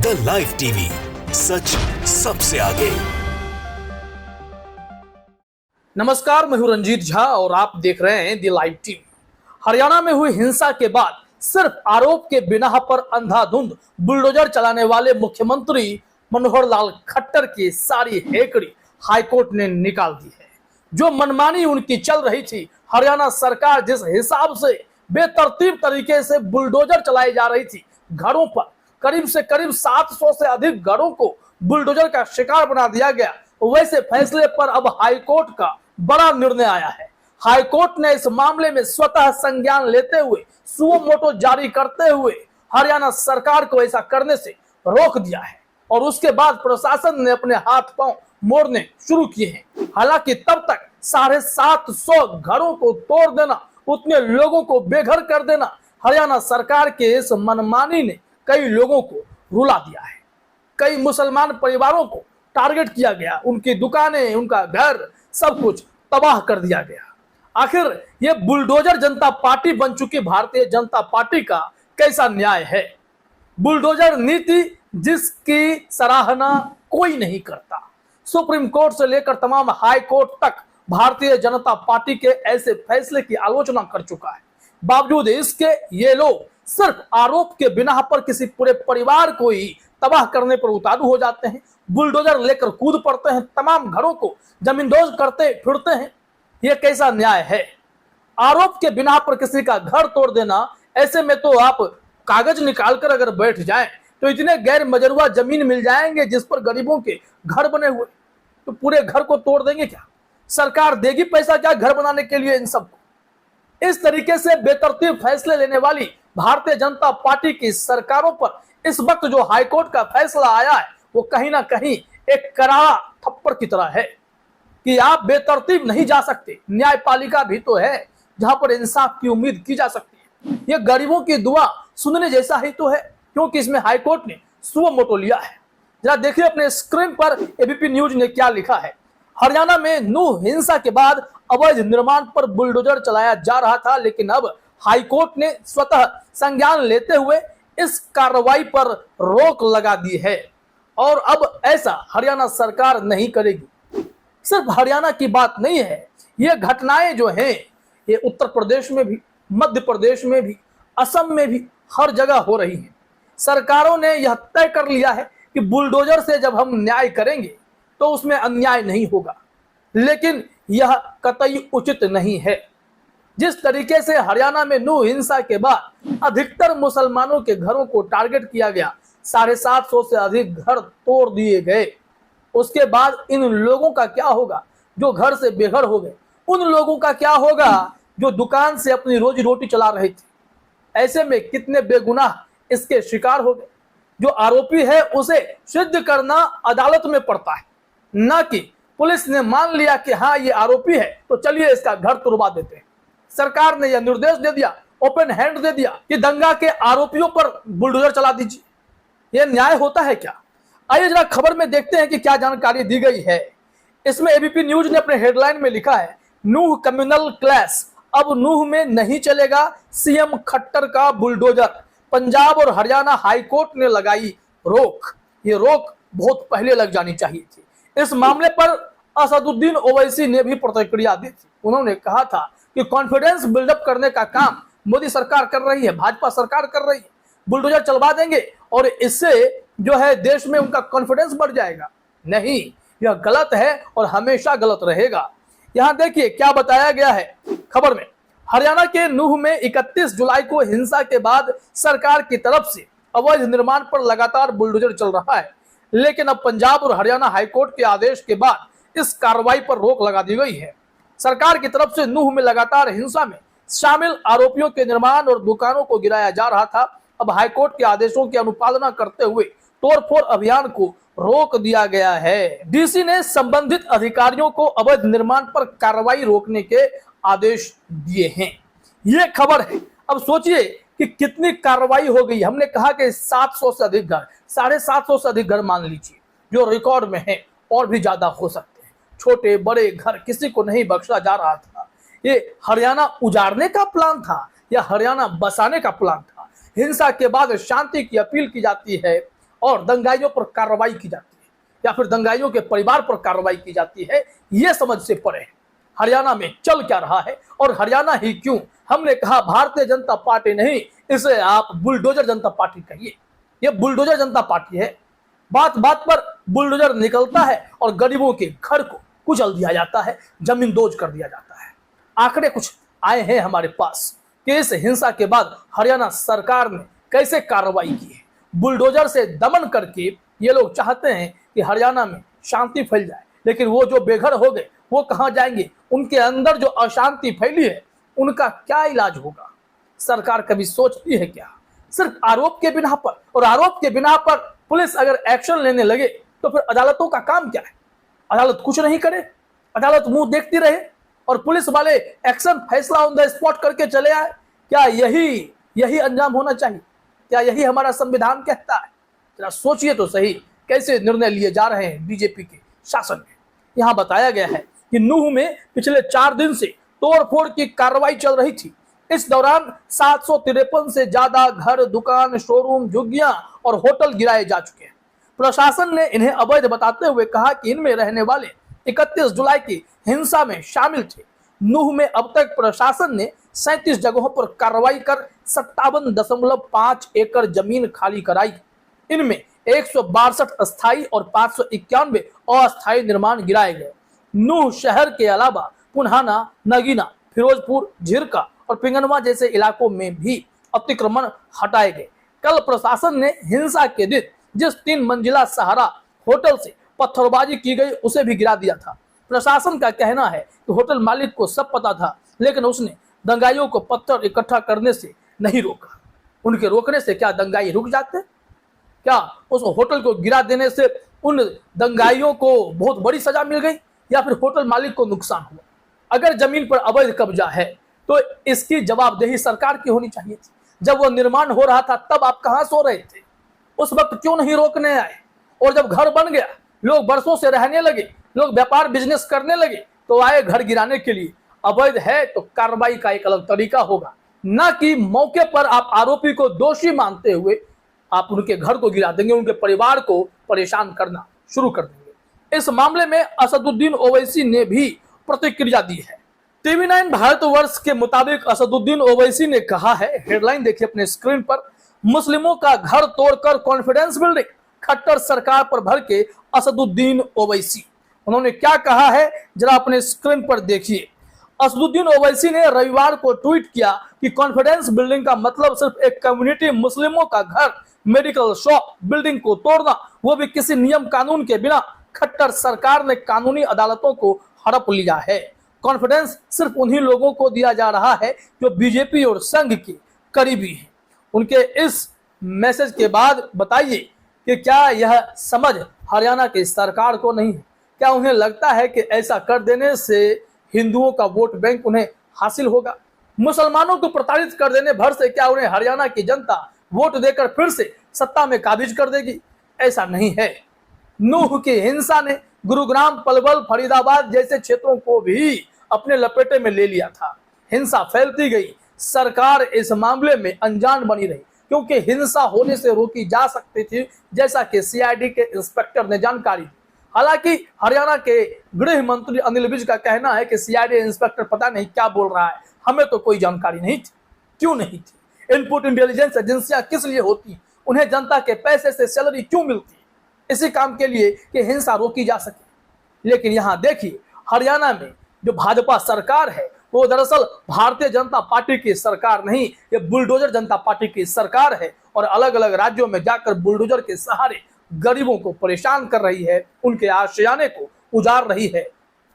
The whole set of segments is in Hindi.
द लाइव टीवी, सच सबसे आगे। नमस्कार, मैं हूं रंजीत झा और आप देख रहे हैं द लाइव टीवी। हरियाणा में हुई हिंसा के बाद सिर्फ आरोप के बिना पर अंधाधुंध बुलडोजर चलाने वाले मुख्यमंत्री मनोहर लाल खट्टर की सारी हेकड़ी हाईकोर्ट ने निकाल दी है। जो मनमानी उनकी चल रही थी, हरियाणा सरकार जिस हिसाब से बेतरतीब तरीके से बुलडोजर चलाई जा रही थी, घरों पर करीब 700 से अधिक घरों को बुलडोजर का शिकार बना दिया गया। वैसे फैसले पर अब हाईकोर्ट का बड़ा निर्णय आया है। हाईकोर्ट ने इस मामले में स्वतः संज्ञान लेते हुए सुओ मोटो जारी करते हुए हरियाणा सरकार को ऐसा करने से रोक दिया है और उसके बाद प्रशासन ने अपने हाथ पांव मोड़ने शुरू किए हैं। हालांकि तब तक 750 घरों को तोड़ देना, उतने लोगों को बेघर कर देना, हरियाणा सरकार के इस मनमानी ने कई लोगों को रुला दिया है। कई मुसलमान परिवारों को टारगेट किया गया, उनकी दुकानें, उनका घर, सब कुछ तबाह कर दिया गया। आखिर ये बुलडोजर जनता पार्टी बन चुकी भारतीय जनता पार्टी का कैसा न्याय है? बुलडोजर नीति जिसकी सराहना कोई नहीं करता। सुप्रीम कोर्ट से लेकर तमाम हाई कोर्ट तक भारतीय जनता पार्टी के ऐसे फैसले की आलोचना कर चुका है। बावजूद इसके ये लोग सिर्फ आरोप के बिना पर किसी पूरे परिवार को ही तबाह करने पर उतारू हो जाते हैं, बुलडोजर लेकर कूद पड़ते हैं, तमाम घरों को जमींदोज करते फिरते हैं। यह कैसा न्याय है? आरोप के बिना पर किसी का घर तोड़ देना, ऐसे में तो आप कागज निकालकर अगर बैठ जाएं तो इतने गैर मजरूआ जमीन मिल जाएंगे जिस पर गरीबों के घर बने हुए, तो पूरे घर को तोड़ देंगे क्या? सरकार देगी पैसा क्या घर बनाने के लिए इन सबको? इस तरीके से बेतरतीब फैसले लेने वाली भारतीय जनता पार्टी की सरकारों पर इस वक्त जो हाईकोर्ट का फैसला आया है, वो कहीं ना कहीं एक करारा थप्पड़ की तरह है कि आप बेतरतीब नहीं जा सकते। न्यायपालिका भी तो है जहां पर इंसाफ की उम्मीद की जा सकती है। ये गरीबों की दुआ सुनने जैसा ही तो है, क्योंकि इसमें हाईकोर्ट ने सुओ मोटो लिया है। जरा देखिए अपने स्क्रीन पर एबीपी न्यूज ने क्या लिखा है। हरियाणा में नूह हिंसा के बाद अवैध निर्माण पर बुलडोजर चलाया जा रहा था, लेकिन अब हाईकोर्ट ने स्वतः संज्ञान लेते हुए इस कार्रवाई पर रोक लगा दी है और अब ऐसा हरियाणा सरकार नहीं करेगी। सिर्फ हरियाणा की बात नहीं है, ये घटनाएं जो हैं ये उत्तर प्रदेश में भी, मध्य प्रदेश में भी, असम में भी हर जगह हो रही है। सरकारों ने यह तय कर लिया है कि बुलडोजर से जब हम न्याय करेंगे तो उसमें अन्याय नहीं होगा, लेकिन यह कतई उचित नहीं है। जिस तरीके से हरियाणा में नूह हिंसा के बाद अधिकतर मुसलमानों के घरों को टारगेट किया गया, 750 से अधिक घर तोड़ दिए गए, उसके बाद इन लोगों का क्या होगा जो घर से बेघर हो गए? उन लोगों का क्या होगा जो दुकान से अपनी रोजी रोटी चला रहे थे? ऐसे में कितने बेगुनाह इसके शिकार हो गए। जो आरोपी है उसे सिद्ध करना अदालत में पड़ता है, ना कि पुलिस ने मान लिया कि हाँ ये आरोपी है तो चलिए इसका घर तुड़वा देते हैं। सरकार ने यह निर्देश दे दिया, ओपन हैंड दे दिया कि दंगा के आरोपियों पर बुलडोजर चला दीजिए। यह न्याय होता है क्या? आइए जरा खबर में देखते हैं कि क्या जानकारी दी गई है। इसमें एबीपी न्यूज ने अपने हेडलाइन में लिखा है, नूह कम्युनल क्लैश, अब नूह में नहीं चलेगा सीएम खट्टर का बुलडोजर। पंजाब और हरियाणा हाईकोर्ट ने लगाई रोक। ये रोक बहुत पहले लग जानी चाहिए थी। इस मामले पर असदुद्दीन ओवैसी ने भी प्रतिक्रिया दी थी। उन्होंने कहा था कि कॉन्फिडेंस बिल्डअप करने का काम मोदी सरकार कर रही है, भाजपा सरकार कर रही है, बुलडोजर चलवा देंगे और इससे जो है देश में उनका कॉन्फिडेंस बढ़ जाएगा। नहीं, यह गलत है और हमेशा गलत रहेगा। यहां देखिए क्या बताया गया है खबर में। हरियाणा के नूह में 31 जुलाई को हिंसा के बाद सरकार की तरफ से अवैध निर्माण पर लगातार बुलडोजर चल रहा है, लेकिन अब पंजाब और हरियाणा हाईकोर्ट के आदेश के बाद इस कार्रवाई पर रोक लगा दी गई है। सरकार की तरफ से नूह में लगातार हिंसा में शामिल आरोपियों के निर्माण और दुकानों को गिराया जा रहा था। अब हाईकोर्ट के आदेशों की अनुपालना करते हुए तोड़फोड़ अभियान को रोक दिया गया है। डीसी ने संबंधित अधिकारियों को अवैध निर्माण पर कार्रवाई रोकने के आदेश दिए हैं। ये खबर है। अब सोचिए कि कितनी कार्रवाई हो गई। हमने कहा कि 700 से अधिक घर, 750 से अधिक घर मान लीजिए जो रिकॉर्ड में है, और भी ज्यादा हो सकते हैं। छोटे बड़े घर किसी को नहीं बख्शा जा रहा था। ये हरियाणा उजाड़ने का प्लान था या हरियाणा बसाने का प्लान था? हिंसा के बाद शांति की अपील की जाती है और दंगाइयों पर कार्रवाई की जाती है या फिर दंगाइयों के परिवार पर कार्रवाई की जाती है, ये समझ से परे है। हरियाणा में चल क्या रहा है और हरियाणा ही क्यों? हमने कहा भारतीय जनता पार्टी नहीं, इसे आप बुलडोजर जनता पार्टी कहिए। ये बुलडोजर जनता पार्टी है। बात बात पर बुलडोजर निकलता है और गरीबों के घर को कुचल दिया जाता है, जमींदोज कर दिया जाता है। आंकड़े कुछ आए हैं हमारे पास कि इस हिंसा के बाद हरियाणा सरकार ने कैसे कार्रवाई की है। बुलडोजर से दमन करके ये लोग चाहते हैं कि हरियाणा में शांति फैल जाए, लेकिन वो जो बेघर हो गए वो कहां जाएंगे? उनके अंदर जो अशांति फैली है उनका क्या इलाज होगा? सरकार कभी सोचती है क्या? सिर्फ आरोप के बिना पर, और आरोप के बिना पर पुलिस अगर एक्शन लेने लगे तो फिर अदालतों का काम क्या है? अदालत कुछ नहीं करे, अदालत मुंह देखती रहे और पुलिस वाले एक्शन फैसला ऑन द स्पॉट करके चले आए? क्या यही अंजाम होना चाहिए? क्या यही हमारा संविधान कहता है? जरा सोचिए तो सही, कैसे निर्णय लिए जा रहे हैं बीजेपी के शासन में। यहाँ बताया गया है कि नूह में पिछले 4 दिन से तोड़फोड़ की कार्रवाई चल रही थी। इस दौरान 753 से ज्यादा घर, दुकान, शोरूम, झुग्गियां और होटल गिराए जा चुके हैं। प्रशासन ने इन्हें अवैध बताते हुए कहा कि इनमें रहने वाले 31 जुलाई की हिंसा में शामिल थे। नूह में अब तक प्रशासन ने 37 जगहों पर कार्रवाई कर 57.5 एकड़ जमीन खाली कराई। इनमें 162 अस्थायी और 591 अस्थायी निर्माण गिराए गए। नूह शहर के अलावा पुन्हाना, नगीना, फिरोजपुर, झिरका और पिंगनवा जैसे इलाकों में भी अतिक्रमण हटाए गए। कल प्रशासन ने हिंसा के दिन जिस 3 मंजिला सहारा होटल से पत्थरबाजी की गई उसे भी गिरा दिया था। प्रशासन का कहना है कि होटल मालिक को सब पता था, लेकिन उसने दंगाइयों को पत्थर इकट्ठा करने से नहीं रोका। उनके रोकने से क्या दंगाई रुक जाते? क्या उस होटल को गिरा देने से उन दंगाइयों को बहुत बड़ी सजा मिल गई या फिर होटल मालिक को नुकसान हुआ? अगर जमीन पर अवैध कब्जा है तो इसकी जवाबदेही सरकार की होनी चाहिए थी। जब वो निर्माण हो रहा था तब आप कहां सो रहे थे? उस वक्त क्यों नहीं रोकने आए? और जब घर बन गया, लोग बरसों से रहने लगे, लोग व्यापार बिजनेस करने लगे, तो आए घर गिराने के लिए। अवैध है तो कार्रवाई का एक अलग तरीका होगा, ना कि मौके पर आप आरोपी को दोषी मानते हुए आप उनके घर को गिरा देंगे, उनके परिवार को परेशान करना शुरू कर देंगे। इस मामले में असदुद्दीन ओवैसी ने भी प्रतिक्रिया दी है। TV9 भारतवर्ष के मुताबिक असदुद्दीन ओवैसी ने कहा है, हेडलाइन देखिए अपने स्क्रीन पर, मुस्लिमों का घर तोड़कर कॉन्फिडेंस बिल्डिंग, खट्टर सरकार पर भर के असदुद्दीन ओवैसी। उन्होंने क्या कहा है जरा अपने स्क्रीन पर देखिए। असदुद्दीन ओवैसी ने रविवार को ट्वीट किया कि कॉन्फिडेंस बिल्डिंग का मतलब सिर्फ एक कम्युनिटी मुस्लिमों का घर, मेडिकल शॉप, बिल्डिंग को तोड़ना, वो भी किसी नियम कानून के बिना। खट्टर सरकार ने कानूनी अदालतों को हड़प लिया है। कॉन्फिडेंस सिर्फ उन्हीं लोगों को दिया जा रहा है जो बीजेपी और संघ के करीबी हैं। उनके इस मैसेज के बाद बताइए कि क्या यह समझ हरियाणा की सरकार को नहीं है? क्या उन्हें लगता है कि ऐसा कर देने से हिंदुओं का वोट बैंक उन्हें हासिल होगा? मुसलमानों को प्रताड़ित कर देने भर से क्या उन्हें हरियाणा की जनता वोट देकर फिर से सत्ता में काबिज कर देगी? ऐसा नहीं है। नूह की हिंसा ने गुरुग्राम, पलवल, फरीदाबाद जैसे क्षेत्रों को भी अपने लपेटे में ले लिया था। हिंसा फैलती गई, सरकार इस मामले में अनजान बनी रही, क्योंकि हिंसा होने से रोकी जा सकती थी, जैसा कि CID के इंस्पेक्टर ने जानकारी दी। हालांकि हरियाणा के गृह मंत्री अनिल विज का कहना है कि CID इंस्पेक्टर पता नहीं क्या बोल रहा है, हमें तो कोई जानकारी नहीं थी। क्यों नहीं थी? इनपुट इंटेलिजेंस एजेंसियां किस लिए होती? उन्हें जनता के पैसे से सैलरी क्यों मिलती? इसी काम के लिए कि हिंसा रोकी जा सके। लेकिन यहाँ देखिए, हरियाणा में जो भाजपा सरकार है वो दरअसल भारतीय जनता पार्टी की सरकार नहीं, ये बुलडोजर जनता पार्टी की सरकार है और अलग अलग राज्यों में जाकर बुलडोजर के सहारे गरीबों को परेशान कर रही है, उनके आशियाने को उजाड़ रही है,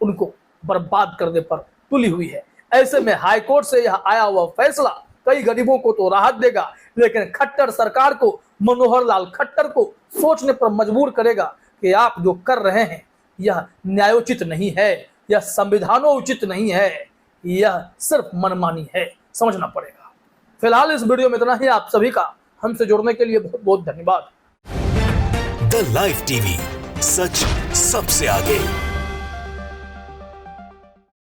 उनको बर्बाद करने पर तुली हुई है। ऐसे में हाईकोर्ट से यह आया हुआ फैसला कई गरीबों को तो राहत देगा, लेकिन खट्टर सरकार को, मनोहर लाल खट्टर को सोचने पर मजबूर करेगा कि आप जो कर रहे हैं यह न्यायोचित नहीं है, यह संविधानोचित नहीं है, यह सिर्फ मनमानी है। समझना पड़ेगा। फिलहाल इस वीडियो में इतना ही। आप सभी का हमसे जुड़ने के लिए बहुत बहुत धन्यवाद। द लाइव टीवी, सच सबसे आगे।